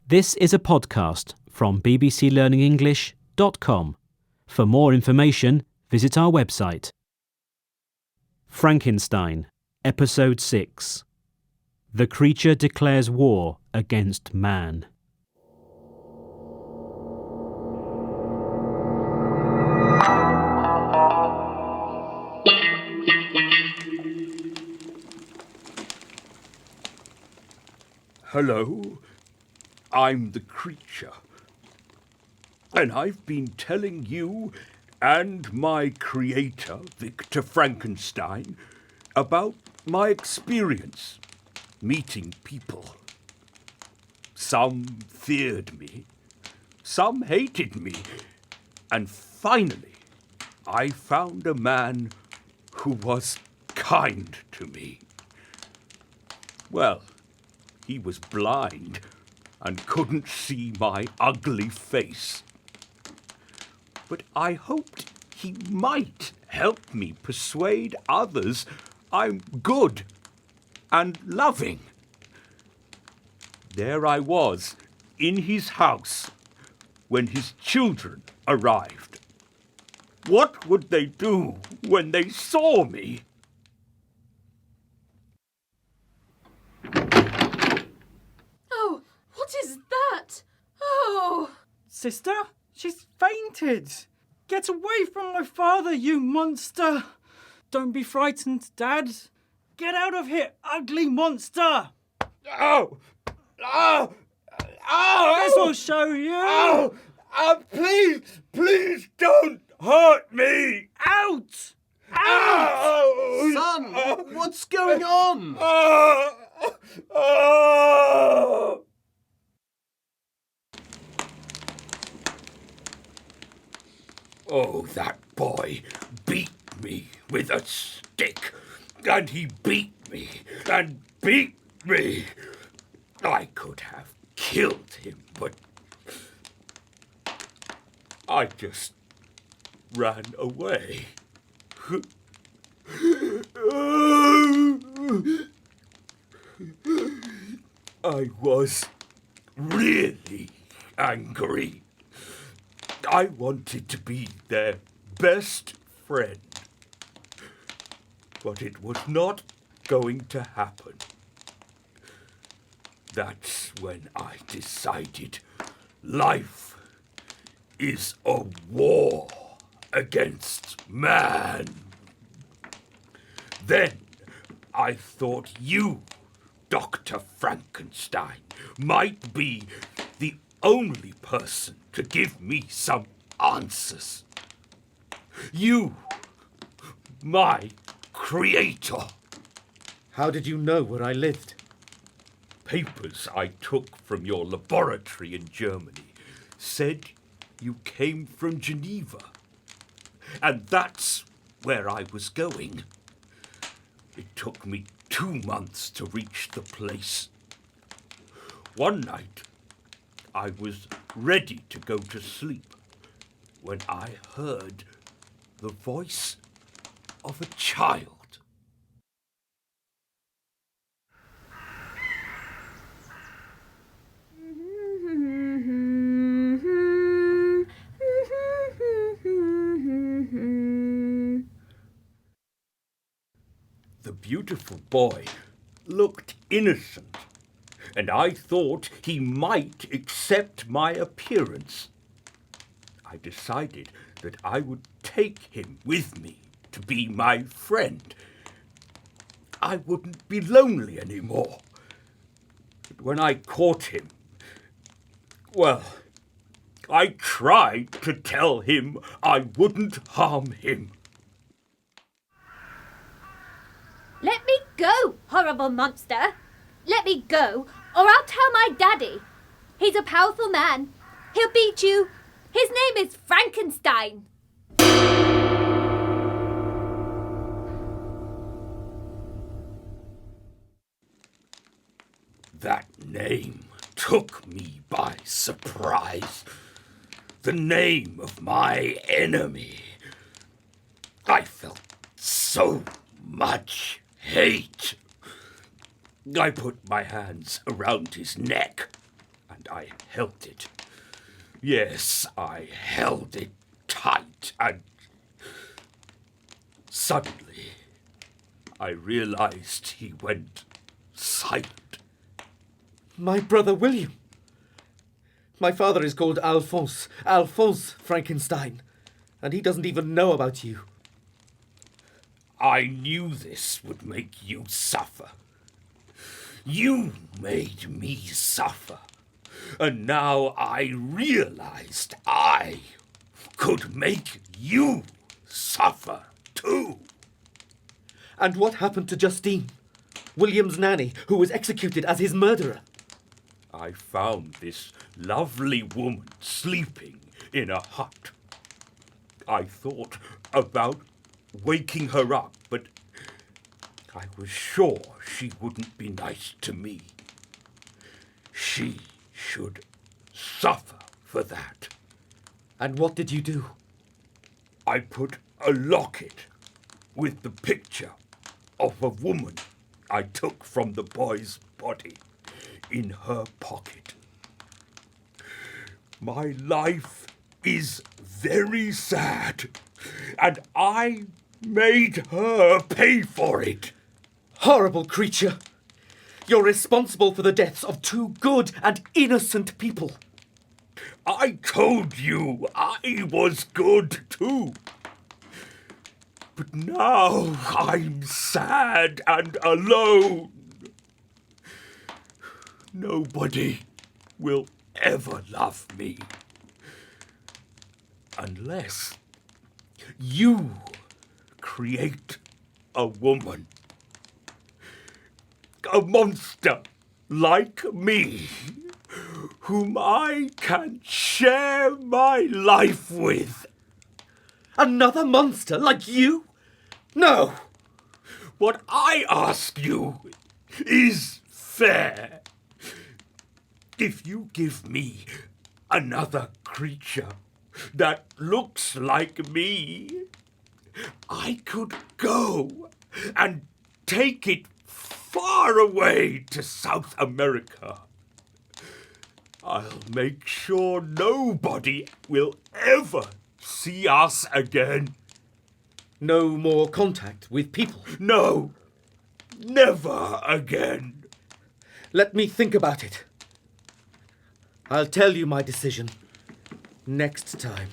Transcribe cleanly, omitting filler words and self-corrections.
This is a podcast from bbclearningenglish.com. For more information, visit our website. Frankenstein, Episode 6. The creature declares war against man. Hello, I'm the creature, and I've been telling you and my creator, Victor Frankenstein, about my experience meeting people. Some feared me, some hated me, and finally I found a man who was kind to me. Well, he was blind and couldn't see my ugly face. But I hoped he might help me persuade others I'm good and loving. There I was, in his house, when his children arrived. What would they do when they saw me? Oh, what is that? Oh! Sister, she's fainted. Get away from my father, you monster. Don't be frightened, Dad. Get out of here, ugly monster. Oh! Oh! Oh! This will show you. Oh! Please don't hurt me! Out! Ow! Son, what's going on? Oh, that boy beat me with a stick, and he beat me and beat me. I could have killed him, but I just ran away. I was really angry. I wanted to be their best friend. But it was not going to happen. That's when I decided life is a war against man. Then I thought you, Dr. Frankenstein, might be the only person to give me some answers. You, my creator. How did you know where I lived? Papers I took from your laboratory in Germany said you came from Geneva. And that's where I was going. It took me 2 months to reach the place. One night, I was ready to go to sleep when I heard the voice of a child. The beautiful boy looked innocent, and I thought he might accept my appearance. I decided that I would take him with me to be my friend. I wouldn't be lonely anymore. But when I caught him, well, I tried to tell him I wouldn't harm him. Let me go, horrible monster! Let me go, or I'll tell my daddy. He's a powerful man. He'll beat you. His name is Frankenstein. That name took me by surprise. The name of my enemy. I felt so much hate. I put my hands around his neck and and I held it. Yes, I held it tight, and suddenly I realized he went silent. My brother William. My father is called Alphonse Frankenstein, and he doesn't even know about you. I knew this would make you suffer. You made me suffer. And now I realized I could make you suffer too. And what happened to Justine, William's nanny, who was executed as his murderer? I found this lovely woman sleeping in a hut. I thought about waking her up, but I was sure she wouldn't be nice to me. She should suffer for that. And what did you do? I put a locket with the picture of a woman I took from the boy's body in her pocket. My life is very sad, and I made her pay for it. Horrible creature! You're responsible for the deaths of two good and innocent people. I told you I was good too. But now I'm sad and alone. Nobody will ever love me unless you create a woman. A monster like me, whom I can share my life with. Another monster like you? No! What I ask you is fair. If you give me another creature that looks like me, I could go and take it far away to South America. I'll make sure nobody will ever see us again. No more contact with people. No, never again. Let me think about it. I'll tell you my decision next time.